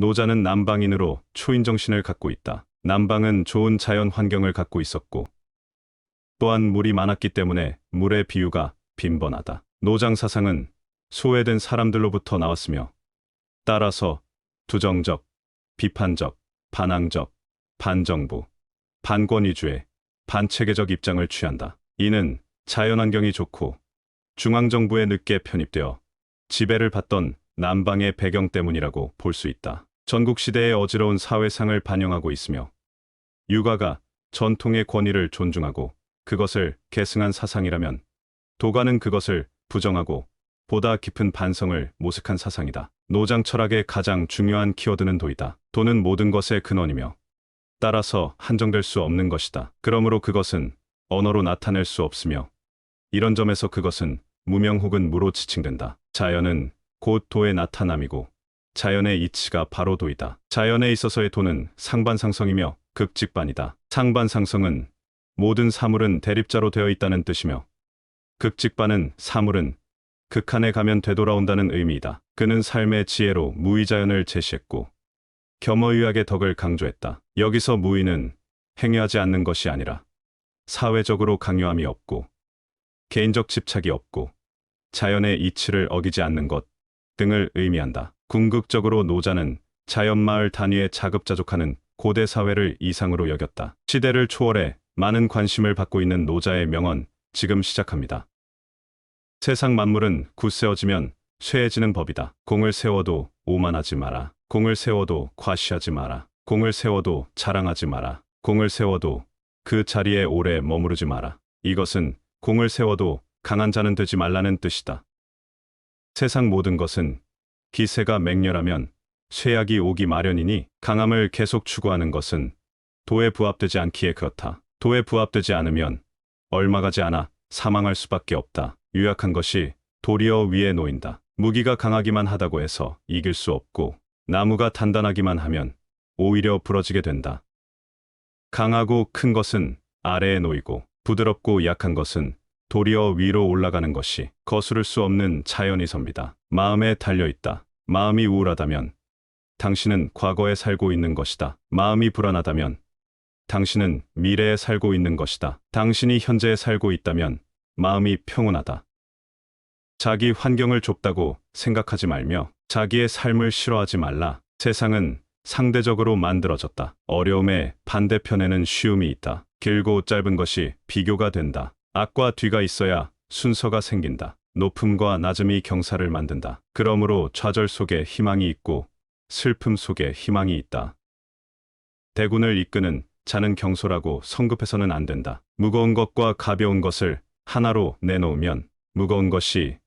노자는 남방인으로 초인정신을 갖고 있다. 남방은 좋은 자연 환경을 갖고 있었고 또한 물이 많았기 때문에 물의 비유가 빈번하다. 노장 사상은 소외된 사람들로부터 나왔으며 따라서 투정적, 비판적, 반항적, 반정부, 반권위주의, 반체계적 입장을 취한다. 이는 자연환경이 좋고 중앙정부에 늦게 편입되어 지배를 받던 남방의 배경 때문이라고 볼 수 있다. 전국시대의 어지러운 사회상을 반영하고 있으며 유가가 전통의 권위를 존중하고 그것을 계승한 사상이라면 도가는 그것을 부정하고 보다 깊은 반성을 모색한 사상이다. 노장 철학의 가장 중요한 키워드는 도이다. 도는 모든 것의 근원이며 따라서 한정될 수 없는 것이다. 그러므로 그것은 언어로 나타낼 수 없으며 이런 점에서 그것은 무명 혹은 무로 지칭된다. 자연은 곧 도의 나타남이고 자연의 이치가 바로 도이다. 자연에 있어서의 도는 상반상성이며 극직반이다. 상반상성은 모든 사물은 대립자로 되어 있다는 뜻이며 극직반은 사물은 극한에 가면 되돌아온다는 의미이다. 그는 삶의 지혜로 무의자연을 제시했고 겸허유약의 덕을 강조했다. 여기서 무의는 행위하지 않는 것이 아니라 사회적으로 강요함이 없고 개인적 집착이 없고 자연의 이치를 어기지 않는 것 등을 의미한다. 궁극적으로 노자는 자연마을 단위에 자급자족하는 고대 사회를 이상으로 여겼다. 시대를 초월해 많은 관심을 받고 있는 노자의 명언 지금 시작합니다. 세상 만물은 굳세어지면 쇠해지는 법이다. 공을 세워도 오만하지 마라. 공을 세워도 과시하지 마라. 공을 세워도 자랑하지 마라. 공을 세워도 그 자리에 오래 머무르지 마라. 이것은 공을 세워도 강한 자는 되지 말라는 뜻이다. 세상 모든 것은 기세가 맹렬하면 쇠약이 오기 마련이니 강함을 계속 추구하는 것은 도에 부합되지 않기에 그렇다. 도에 부합되지 않으면 얼마 가지 않아 사망할 수밖에 없다. 유약한 것이 도리어 위에 놓인다. 무기가 강하기만 하다고 해서 이길 수 없고 나무가 단단하기만 하면 오히려 부러지게 된다. 강하고 큰 것은 아래에 놓이고 부드럽고 약한 것은 도리어 위로 올라가는 것이 거스를 수 없는 자연이섭니다. 마음에 달려있다. 마음이 우울하다면 당신은 과거에 살고 있는 것이다. 마음이 불안하다면 당신은 미래에 살고 있는 것이다. 당신이 현재에 살고 있다면 마음이 평온하다. 자기 환경을 좁다고 생각하지 말며 자기의 삶을 싫어하지 말라. 세상은 상대적으로 만들어졌다. 어려움의 반대편에는 쉬움이 있다. 길고 짧은 것이 비교가 된다. 앞과 뒤가 있어야 순서가 생긴다. 높음과 낮음이 경사를 만든다. 그러므로 좌절 속에 희망이 있고 슬픔 속에 희망이 있다. 대군을 이끄는 자는 경솔하고 성급해서는 안 된다. 무거운 것과 가벼운 것을 하나로 내놓으면 무거운 것이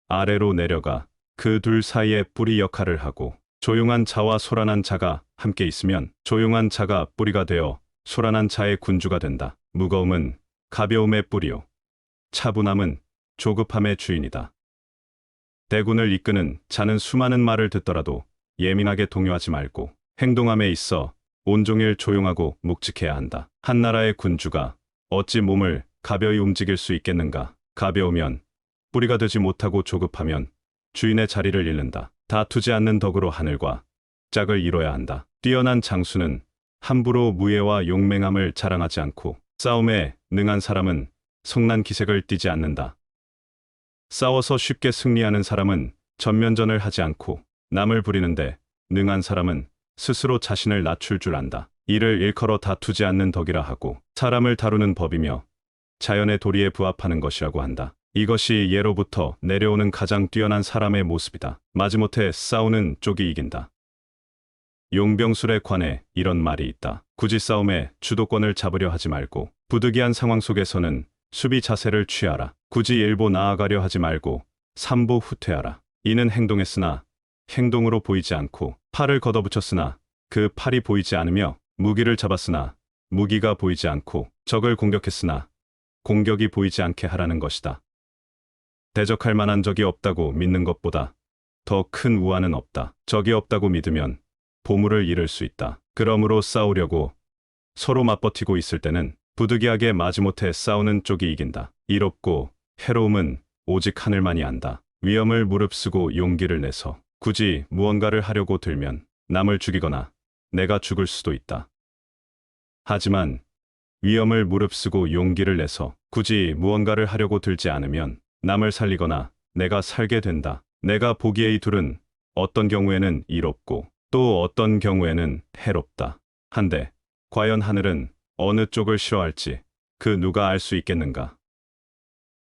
아래로 내려가 그 둘 사이에 뿌리 역할을 하고 조용한 자와 소란한 자가 함께 있으면 조용한 자가 뿌리가 되어 소란한 자의 군주가 된다. 무거움은 가벼움의 뿌리요. 차분함은 조급함의 주인이다. 대군을 이끄는 자는 수많은 말을 듣더라도 예민하게 동요하지 말고 행동함에 있어 온종일 조용하고 묵직해야 한다. 한 나라의 군주가 어찌 몸을 가벼이 움직일 수 있겠는가? 가벼우면 뿌리가 되지 못하고 조급하면 주인의 자리를 잃는다. 다투지 않는 덕으로 하늘과 짝을 이뤄야 한다. 뛰어난 장수는 함부로 무예와 용맹함을 자랑하지 않고 싸움에 능한 사람은 성난 기색을 띠지 않는다. 싸워서 쉽게 승리하는 사람은 전면전을 하지 않고 남을 부리는데 능한 사람은 스스로 자신을 낮출 줄 안다. 이를 일컬어 다투지 않는 덕이라 하고 사람을 다루는 법이며 자연의 도리에 부합하는 것이라고 한다. 이것이 예로부터 내려오는 가장 뛰어난 사람의 모습이다. 마지못해 싸우는 쪽이 이긴다. 용병술에 관해 이런 말이 있다. 굳이 싸움에 주도권을 잡으려 하지 말고 부득이한 상황 속에서는 수비 자세를 취하라. 굳이 일보 나아가려 하지 말고 삼보 후퇴하라. 이는 행동했으나 행동으로 보이지 않고 팔을 걷어붙였으나 그 팔이 보이지 않으며 무기를 잡았으나 무기가 보이지 않고 적을 공격했으나 공격이 보이지 않게 하라는 것이다. 대적할 만한 적이 없다고 믿는 것보다 더 큰 우환은 없다. 적이 없다고 믿으면 보물을 잃을 수 있다. 그러므로 싸우려고 서로 맞버티고 있을 때는 부득이하게 마지못해 싸우는 쪽이 이긴다. 이롭고 해로움은 오직 하늘만이 안다. 위험을 무릅쓰고 용기를 내서 굳이 무언가를 하려고 들면 남을 죽이거나 내가 죽을 수도 있다. 하지만 위험을 무릅쓰고 용기를 내서 굳이 무언가를 하려고 들지 않으면 남을 살리거나 내가 살게 된다. 내가 보기에 이 둘은 어떤 경우에는 이롭고 또 어떤 경우에는 해롭다. 한데 과연 하늘은 어느 쪽을 싫어할지 그 누가 알 수 있겠는가?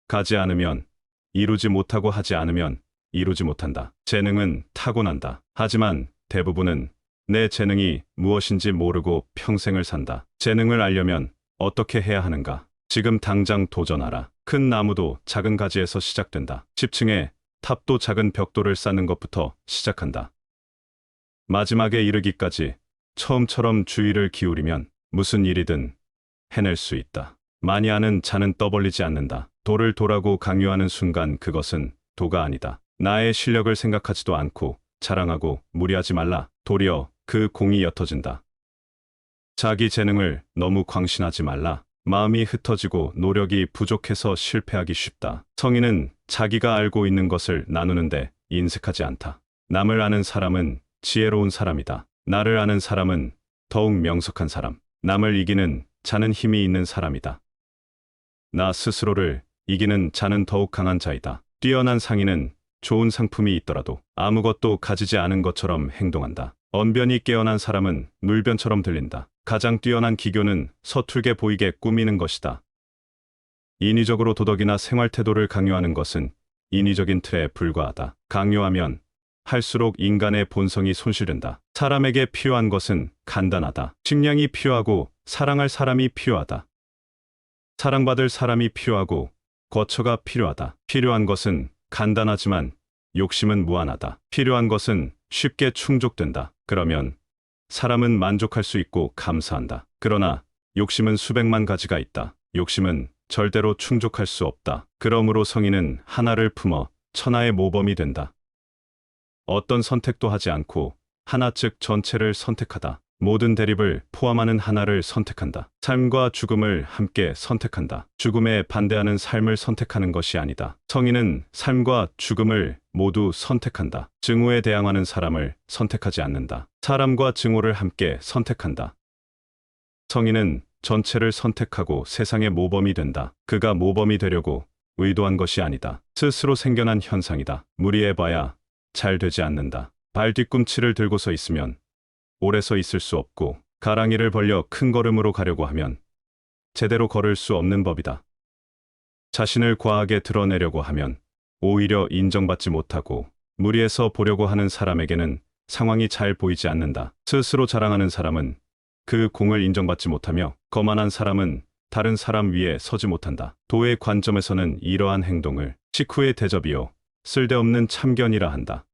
가지 않으면 이루지 못하고 하지 않으면 이루지 못한다. 재능은 타고난다. 하지만 대부분은 내 재능이 무엇인지 모르고 평생을 산다. 재능을 알려면 어떻게 해야 하는가? 지금 당장 도전하라. 큰 나무도 작은 가지에서 시작된다. 10층에 탑도 작은 벽돌을 쌓는 것부터 시작한다. 마지막에 이르기까지 처음처럼 주의를 기울이면 무슨 일이든 해낼 수 있다. 많이 아는 자는 떠벌리지 않는다. 도를 도라고 강요하는 순간 그것은 도가 아니다. 나의 실력을 생각하지도 않고 자랑하고 무리하지 말라. 도리어 그 공이 옅어진다. 자기 재능을 너무 광신하지 말라. 마음이 흩어지고 노력이 부족해서 실패하기 쉽다. 성인은 자기가 알고 있는 것을 나누는데 인색하지 않다. 남을 아는 사람은 지혜로운 사람이다. 나를 아는 사람은 더욱 명석한 사람. 남을 이기는 자는 힘이 있는 사람이다. 나 스스로를 이기는 자는 더욱 강한 자이다. 뛰어난 상인은 좋은 상품이 있더라도 아무것도 가지지 않은 것처럼 행동한다. 언변이 깨어난 사람은 물변처럼 들린다. 가장 뛰어난 기교는 서툴게 보이게 꾸미는 것이다. 인위적으로 도덕이나 생활 태도를 강요하는 것은 인위적인 틀에 불과하다. 강요하면 할수록 인간의 본성이 손실된다. 사람에게 필요한 것은 간단하다. 식량이 필요하고 사랑할 사람이 필요하다. 사랑받을 사람이 필요하고 거처가 필요하다. 필요한 것은 간단하지만 욕심은 무한하다. 필요한 것은 쉽게 충족된다. 그러면 사람은 만족할 수 있고 감사한다. 그러나 욕심은 수백만 가지가 있다. 욕심은 절대로 충족할 수 없다. 그러므로 성인은 하나를 품어 천하의 모범이 된다. 어떤 선택도 하지 않고 하나 즉 전체를 선택하다. 모든 대립을 포함하는 하나를 선택한다. 삶과 죽음을 함께 선택한다. 죽음에 반대하는 삶을 선택하는 것이 아니다. 성인은 삶과 죽음을 모두 선택한다. 증오에 대항하는 사람을 선택하지 않는다. 사람과 증오를 함께 선택한다. 성인은 전체를 선택하고 세상의 모범이 된다. 그가 모범이 되려고 의도한 것이 아니다. 스스로 생겨난 현상이다. 무리해봐야 잘 되지 않는다. 발 뒤꿈치를 들고 서 있으면 오래 서 있을 수 없고 가랑이를 벌려 큰 걸음으로 가려고 하면 제대로 걸을 수 없는 법이다. 자신을 과하게 드러내려고 하면 오히려 인정받지 못하고 무리해서 보려고 하는 사람에게는 상황이 잘 보이지 않는다. 스스로 자랑하는 사람은 그 공을 인정받지 못하며 거만한 사람은 다른 사람 위에 서지 못한다. 도의 관점에서는 이러한 행동을 식후의 대접이요 쓸데없는 참견이라 한다.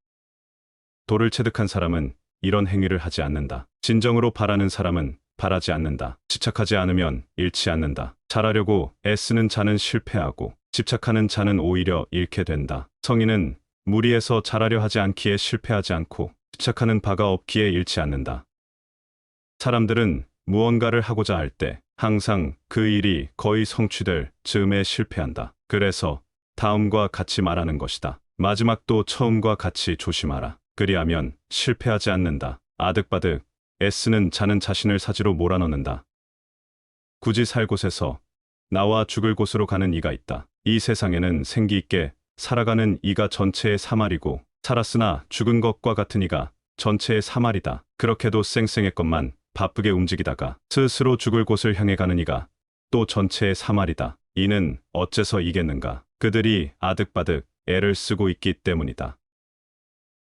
도를 체득한 사람은 이런 행위를 하지 않는다. 진정으로 바라는 사람은 바라지 않는다. 집착하지 않으면 잃지 않는다. 잘하려고 애쓰는 자는 실패하고 집착하는 자는 오히려 잃게 된다. 성인은 무리해서 잘하려 하지 않기에 실패하지 않고 집착하는 바가 없기에 잃지 않는다. 사람들은 무언가를 하고자 할 때 항상 그 일이 거의 성취될 즈음에 실패한다. 그래서 다음과 같이 말하는 것이다. 마지막도 처음과 같이 조심하라. 그리하면 실패하지 않는다. 아득바득 애쓰는 자는 자신을 사지로 몰아넣는다. 굳이 살 곳에서 나와 죽을 곳으로 가는 이가 있다. 이 세상에는 생기 있게 살아가는 이가 전체의 사말이고 살았으나 죽은 것과 같은 이가 전체의 사말이다. 그렇게도 쌩쌩했건만 바쁘게 움직이다가 스스로 죽을 곳을 향해 가는 이가 또 전체의 사말이다. 이는 어째서 이겠는가? 그들이 아득바득 애를 쓰고 있기 때문이다.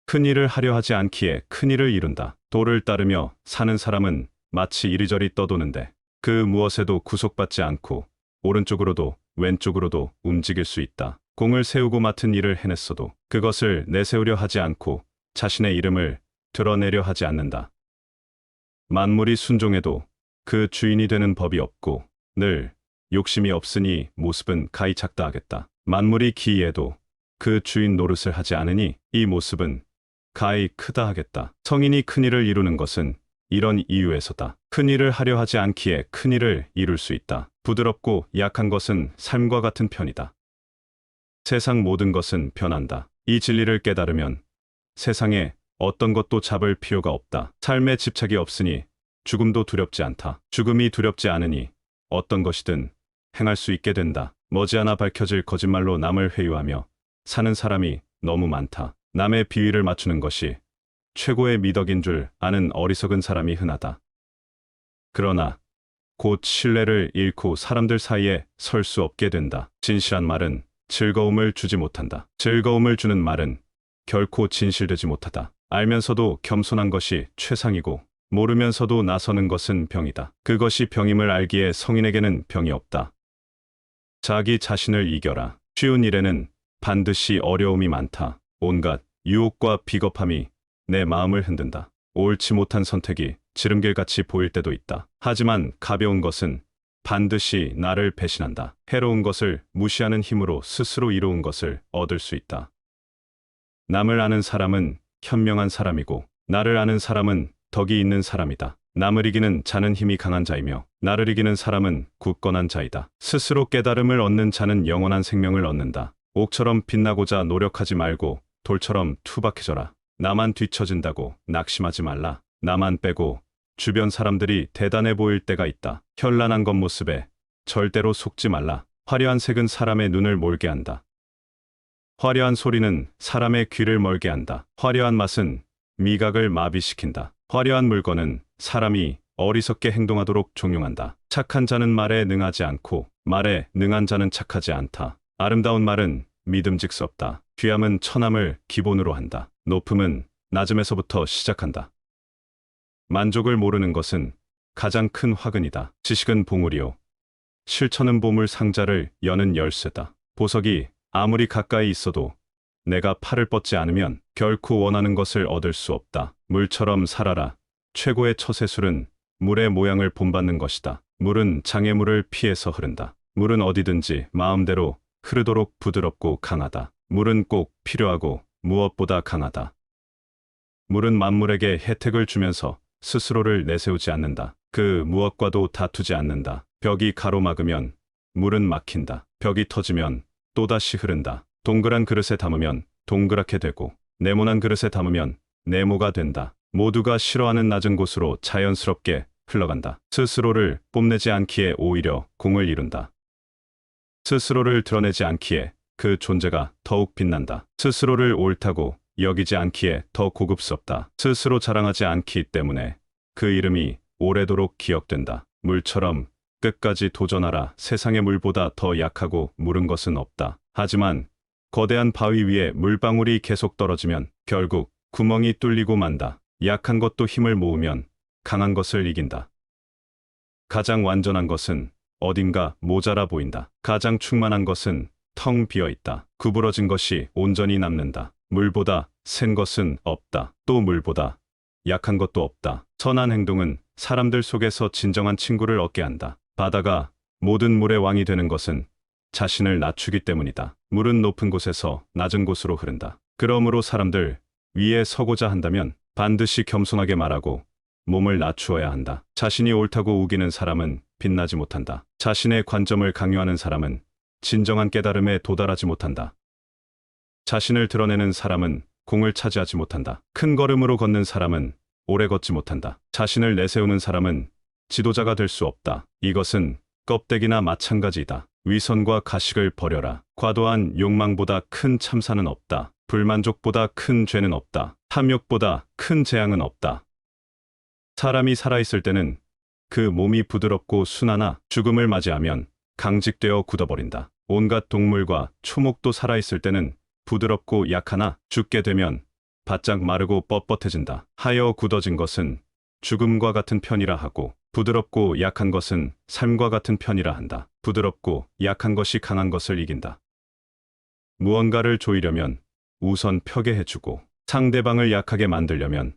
큰일을 하려 하지 않기에 큰일을 이룬다. 도를 따르며 사는 사람은 마치 이리저리 떠도는데 그 무엇에도 구속받지 않고 오른쪽으로도 왼쪽으로도 움직일 수 있다. 공을 세우고 맡은 일을 해냈어도 그것을 내세우려 하지 않고 자신의 이름을 드러내려 하지 않는다. 만물이 순종해도 그 주인이 되는 법이 없고 늘 욕심이 없으니 모습은 가히 작다 하겠다. 만물이 기이해도 그 주인 노릇을 하지 않으니 이 모습은 가히 크다 하겠다. 성인이 큰일을 이루는 것은 이런 이유에서다. 큰일을 하려 하지 않기에 큰일을 이룰 수 있다. 부드럽고 약한 것은 삶과 같은 편이다. 세상 모든 것은 변한다. 이 진리를 깨달으면 세상에 어떤 것도 잡을 필요가 없다. 삶에 집착이 없으니 죽음도 두렵지 않다. 죽음이 두렵지 않으니 어떤 것이든 행할 수 있게 된다. 머지않아 밝혀질 거짓말로 남을 회유하며 사는 사람이 너무 많다. 남의 비위를 맞추는 것이 최고의 미덕인 줄 아는 어리석은 사람이 흔하다. 그러나 곧 신뢰를 잃고 사람들 사이에 설 수 없게 된다. 진실한 말은 즐거움을 주지 못한다. 즐거움을 주는 말은 결코 진실되지 못하다. 알면서도 겸손한 것이 최상이고 모르면서도 나서는 것은 병이다. 그것이 병임을 알기에 성인에게는 병이 없다. 자기 자신을 이겨라. 쉬운 일에는 반드시 어려움이 많다. 온갖 유혹과 비겁함이 내 마음을 흔든다. 옳지 못한 선택이 지름길같이 보일 때도 있다. 하지만 가벼운 것은 반드시 나를 배신한다. 해로운 것을 무시하는 힘으로 스스로 이로운 것을 얻을 수 있다. 남을 아는 사람은 현명한 사람이고 나를 아는 사람은 덕이 있는 사람이다. 남을 이기는 자는 힘이 강한 자이며 나를 이기는 사람은 굳건한 자이다. 스스로 깨달음을 얻는 자는 영원한 생명을 얻는다. 옥처럼 빛나고자 노력하지 말고 돌처럼 투박해져라. 나만 뒤처진다고 낙심하지 말라. 나만 빼고 주변 사람들이 대단해 보일 때가 있다. 현란한 겉모습에 절대로 속지 말라. 화려한 색은 사람의 눈을 몰게 한다. 화려한 소리는 사람의 귀를 멀게 한다. 화려한 맛은 미각을 마비시킨다. 화려한 물건은 사람이 어리석게 행동하도록 종용한다. 착한 자는 말에 능하지 않고 말에 능한 자는 착하지 않다. 아름다운 말은 믿음직스럽다. 귀함은 천함을 기본으로 한다. 높음은 낮음에서부터 시작한다. 만족을 모르는 것은 가장 큰 화근이다. 지식은 봉우리요. 실천은 보물 상자를 여는 열쇠다. 보석이 아무리 가까이 있어도 내가 팔을 뻗지 않으면 결코 원하는 것을 얻을 수 없다. 물처럼 살아라. 최고의 처세술은 물의 모양을 본받는 것이다. 물은 장애물을 피해서 흐른다. 물은 어디든지 마음대로 흐르도록 부드럽고 강하다. 물은 꼭 필요하고 무엇보다 강하다. 물은 만물에게 혜택을 주면서 스스로를 내세우지 않는다. 그 무엇과도 다투지 않는다. 벽이 가로막으면 물은 막힌다. 벽이 터지면 또다시 흐른다. 동그란 그릇에 담으면 동그랗게 되고 네모난 그릇에 담으면 네모가 된다. 모두가 싫어하는 낮은 곳으로 자연스럽게 흘러간다. 스스로를 뽐내지 않기에 오히려 공을 이룬다. 스스로를 드러내지 않기에 그 존재가 더욱 빛난다. 스스로를 옳다고 여기지 않기에 더 고급스럽다. 스스로 자랑하지 않기 때문에 그 이름이 오래도록 기억된다. 물처럼 끝까지 도전하라. 세상의 물보다 더 약하고 무른 것은 없다. 하지만 거대한 바위 위에 물방울이 계속 떨어지면 결국 구멍이 뚫리고 만다. 약한 것도 힘을 모으면 강한 것을 이긴다. 가장 완전한 것은 어딘가 모자라 보인다. 가장 충만한 것은 텅 비어 있다. 구부러진 것이 온전히 남는다. 물보다 센 것은 없다. 또 물보다 약한 것도 없다. 선한 행동은 사람들 속에서 진정한 친구를 얻게 한다. 바다가 모든 물의 왕이 되는 것은 자신을 낮추기 때문이다. 물은 높은 곳에서 낮은 곳으로 흐른다. 그러므로 사람들 위에 서고자 한다면 반드시 겸손하게 말하고 몸을 낮추어야 한다. 자신이 옳다고 우기는 사람은 빛나지 못한다. 자신의 관점을 강요하는 사람은 진정한 깨달음에 도달하지 못한다. 자신을 드러내는 사람은 공을 차지하지 못한다. 큰 걸음으로 걷는 사람은 오래 걷지 못한다. 자신을 내세우는 사람은 지도자가 될 수 없다. 이것은 껍데기나 마찬가지이다. 위선과 가식을 버려라. 과도한 욕망보다 큰 참사는 없다. 불만족보다 큰 죄는 없다. 탐욕보다 큰 재앙은 없다. 사람이 살아있을 때는 그 몸이 부드럽고 순하나 죽음을 맞이하면 강직되어 굳어버린다. 온갖 동물과 초목도 살아있을 때는 부드럽고 약하나 죽게 되면 바짝 마르고 뻣뻣해진다. 하여 굳어진 것은 죽음과 같은 편이라 하고 부드럽고 약한 것은 삶과 같은 편이라 한다. 부드럽고 약한 것이 강한 것을 이긴다. 무언가를 조이려면 우선 펴게 해주고 상대방을 약하게 만들려면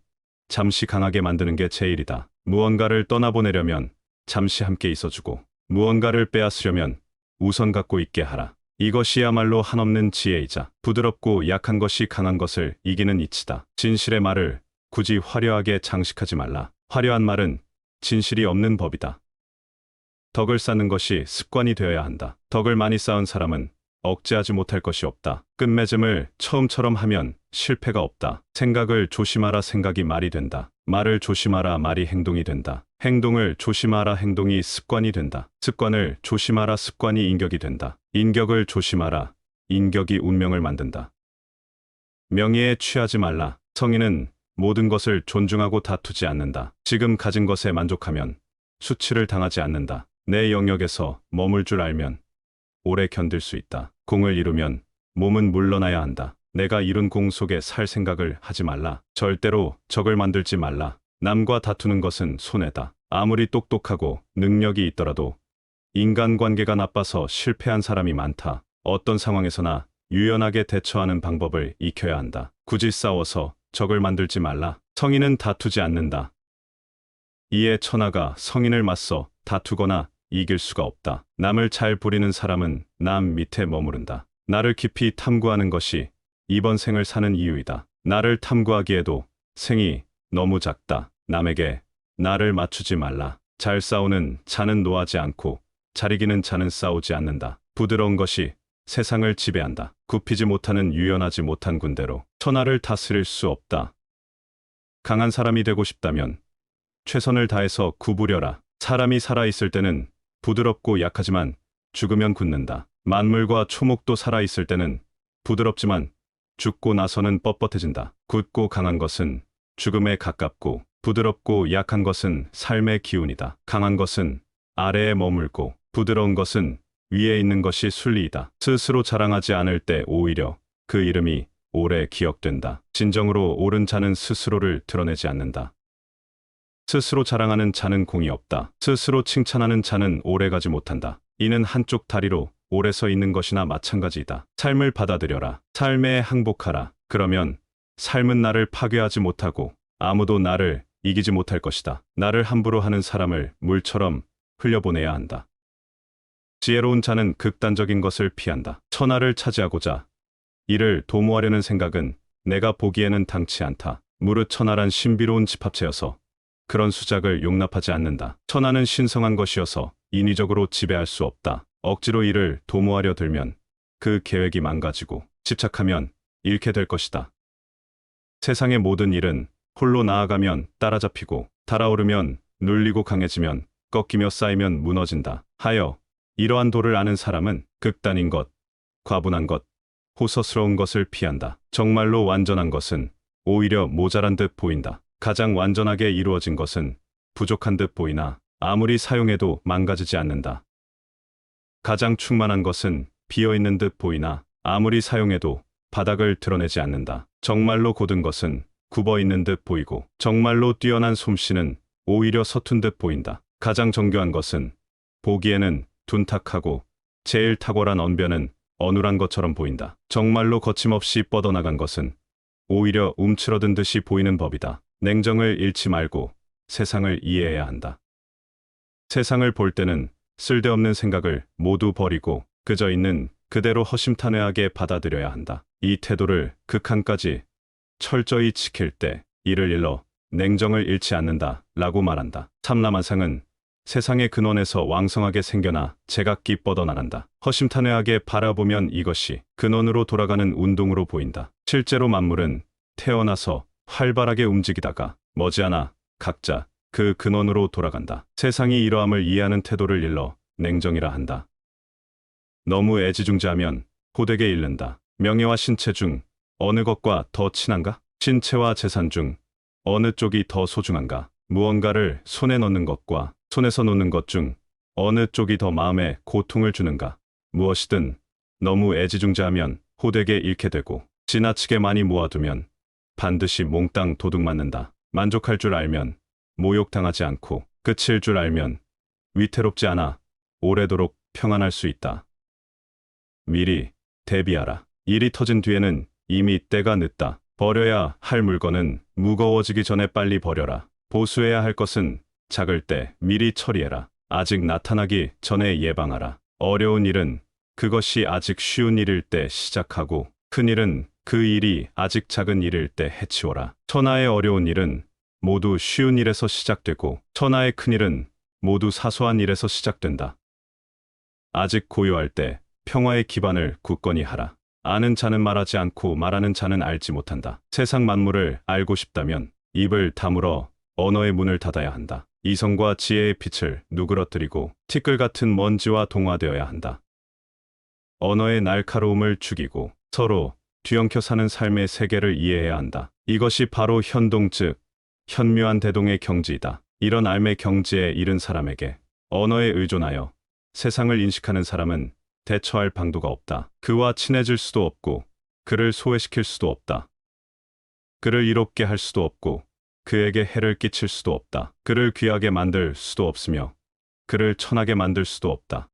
잠시 강하게 만드는 게 제일이다. 무언가를 떠나보내려면 잠시 함께 있어주고 무언가를 빼앗으려면 우선 갖고 있게 하라. 이것이야말로 한없는 지혜이자 부드럽고 약한 것이 강한 것을 이기는 이치다. 진실의 말을 굳이 화려하게 장식하지 말라. 화려한 말은 진실이 없는 법이다. 덕을 쌓는 것이 습관이 되어야 한다. 덕을 많이 쌓은 사람은 억제하지 못할 것이 없다. 끝맺음을 처음처럼 하면 실패가 없다. 생각을 조심하라. 생각이 말이 된다. 말을 조심하라. 말이 행동이 된다. 행동을 조심하라. 행동이 습관이 된다. 습관을 조심하라. 습관이 인격이 된다. 인격을 조심하라. 인격이 운명을 만든다. 명예에 취하지 말라. 성인은 모든 것을 존중하고 다투지 않는다. 지금 가진 것에 만족하면 수치를 당하지 않는다. 내 영역에서 머물 줄 알면 오래 견딜 수 있다. 공을 이루면 몸은 물러나야 한다. 내가 이룬 공 속에 살 생각을 하지 말라. 절대로 적을 만들지 말라. 남과 다투는 것은 손해다. 아무리 똑똑하고 능력이 있더라도 인간관계가 나빠서 실패한 사람이 많다. 어떤 상황에서나 유연하게 대처하는 방법을 익혀야 한다. 굳이 싸워서 적을 만들지 말라. 성인은 다투지 않는다. 이에 천하가 성인을 맞서 다투거나 이길 수가 없다. 남을 잘 부리는 사람은 남 밑에 머무른다. 나를 깊이 탐구하는 것이 이번 생을 사는 이유이다. 나를 탐구하기에도 생이 너무 작다. 남에게 나를 맞추지 말라. 잘 싸우는 자는 노하지 않고 잘 이기는 자는 싸우지 않는다. 부드러운 것이 세상을 지배한다. 굽히지 못하는 유연하지 못한 군대로 천하를 다스릴 수 없다. 강한 사람이 되고 싶다면 최선을 다해서 구부려라. 사람이 살아있을 때는 부드럽고 약하지만 죽으면 굳는다. 만물과 초목도 살아있을 때는 부드럽지만 죽고 나서는 뻣뻣해진다. 굳고 강한 것은 죽음에 가깝고 부드럽고 약한 것은 삶의 기운이다. 강한 것은 아래에 머물고 부드러운 것은 위에 있는 것이 순리이다. 스스로 자랑하지 않을 때 오히려 그 이름이 오래 기억된다. 진정으로 옳은 자는 스스로를 드러내지 않는다. 스스로 자랑하는 자는 공이 없다. 스스로 칭찬하는 자는 오래가지 못한다. 이는 한쪽 다리로 오래 서 있는 것이나 마찬가지이다. 삶을 받아들여라. 삶에 항복하라. 그러면 삶은 나를 파괴하지 못하고 아무도 나를 이기지 못할 것이다. 나를 함부로 하는 사람을 물처럼 흘려보내야 한다. 지혜로운 자는 극단적인 것을 피한다. 천하를 차지하고자 이를 도모하려는 생각은 내가 보기에는 당치 않다. 무릇 천하란 신비로운 집합체여서 그런 수작을 용납하지 않는다. 천하는 신성한 것이어서 인위적으로 지배할 수 없다. 억지로 이를 도모하려 들면 그 계획이 망가지고 집착하면 잃게 될 것이다. 세상의 모든 일은 홀로 나아가면 따라잡히고 달아오르면 눌리고 강해지면 꺾이며 쌓이면 무너진다. 하여 이러한 도를 아는 사람은 극단인 것, 과분한 것, 호소스러운 것을 피한다. 정말로 완전한 것은 오히려 모자란 듯 보인다. 가장 완전하게 이루어진 것은 부족한 듯 보이나 아무리 사용해도 망가지지 않는다. 가장 충만한 것은 비어있는 듯 보이나 아무리 사용해도 바닥을 드러내지 않는다. 정말로 고든 것은 굽어있는 듯 보이고 정말로 뛰어난 솜씨는 오히려 서툰 듯 보인다. 가장 정교한 것은 보기에는 둔탁하고 제일 탁월한 언변은 어눌한 것처럼 보인다. 정말로 거침없이 뻗어나간 것은 오히려 움츠러든 듯이 보이는 법이다. 냉정을 잃지 말고 세상을 이해해야 한다. 세상을 볼 때는 쓸데없는 생각을 모두 버리고 그저 있는 그대로 허심탄회하게 받아들여야 한다. 이 태도를 극한까지 철저히 지킬 때 이를 일러 냉정을 잃지 않는다 라고 말한다. 참나만상은 세상의 근원에서 왕성하게 생겨나 제각기 뻗어나간다. 허심탄회하게 바라보면 이것이 근원으로 돌아가는 운동으로 보인다. 실제로 만물은 태어나서 활발하게 움직이다가 머지않아 각자 그 근원으로 돌아간다. 세상이 이러함을 이해하는 태도를 일러 냉정이라 한다. 너무 애지중지하면 호되게 잃는다. 명예와 신체 중 어느 것과 더 친한가? 신체와 재산 중 어느 쪽이 더 소중한가? 무언가를 손에 넣는 것과 손에서 놓는 것 중 어느 쪽이 더 마음에 고통을 주는가? 무엇이든 너무 애지중지하면 호되게 잃게 되고 지나치게 많이 모아두면 반드시 몽땅 도둑 맞는다. 만족할 줄 알면 모욕당하지 않고 그칠 줄 알면 위태롭지 않아 오래도록 평안할 수 있다. 미리 대비하라. 일이 터진 뒤에는 이미 때가 늦다. 버려야 할 물건은 무거워지기 전에 빨리 버려라. 보수해야 할 것은 작을 때 미리 처리해라. 아직 나타나기 전에 예방하라. 어려운 일은 그것이 아직 쉬운 일일 때 시작하고 큰 일은 그 일이 아직 작은 일일 때 해치워라. 천하의 어려운 일은 모두 쉬운 일에서 시작되고 천하의 큰 일은 모두 사소한 일에서 시작된다. 아직 고요할 때 평화의 기반을 굳건히 하라. 아는 자는 말하지 않고 말하는 자는 알지 못한다. 세상 만물을 알고 싶다면 입을 다물어 언어의 문을 닫아야 한다. 이성과 지혜의 빛을 누그러뜨리고 티끌 같은 먼지와 동화되어야 한다. 언어의 날카로움을 죽이고 서로 뒤엉켜 사는 삶의 세계를 이해해야 한다. 이것이 바로 현동 즉 현묘한 대동의 경지이다. 이런 삶의 경지에 이른 사람에게 언어에 의존하여 세상을 인식하는 사람은 대처할 방도가 없다. 그와 친해질 수도 없고 그를 소외시킬 수도 없다. 그를 이롭게 할 수도 없고 그에게 해를 끼칠 수도 없다. 그를 귀하게 만들 수도 없으며 그를 천하게 만들 수도 없다.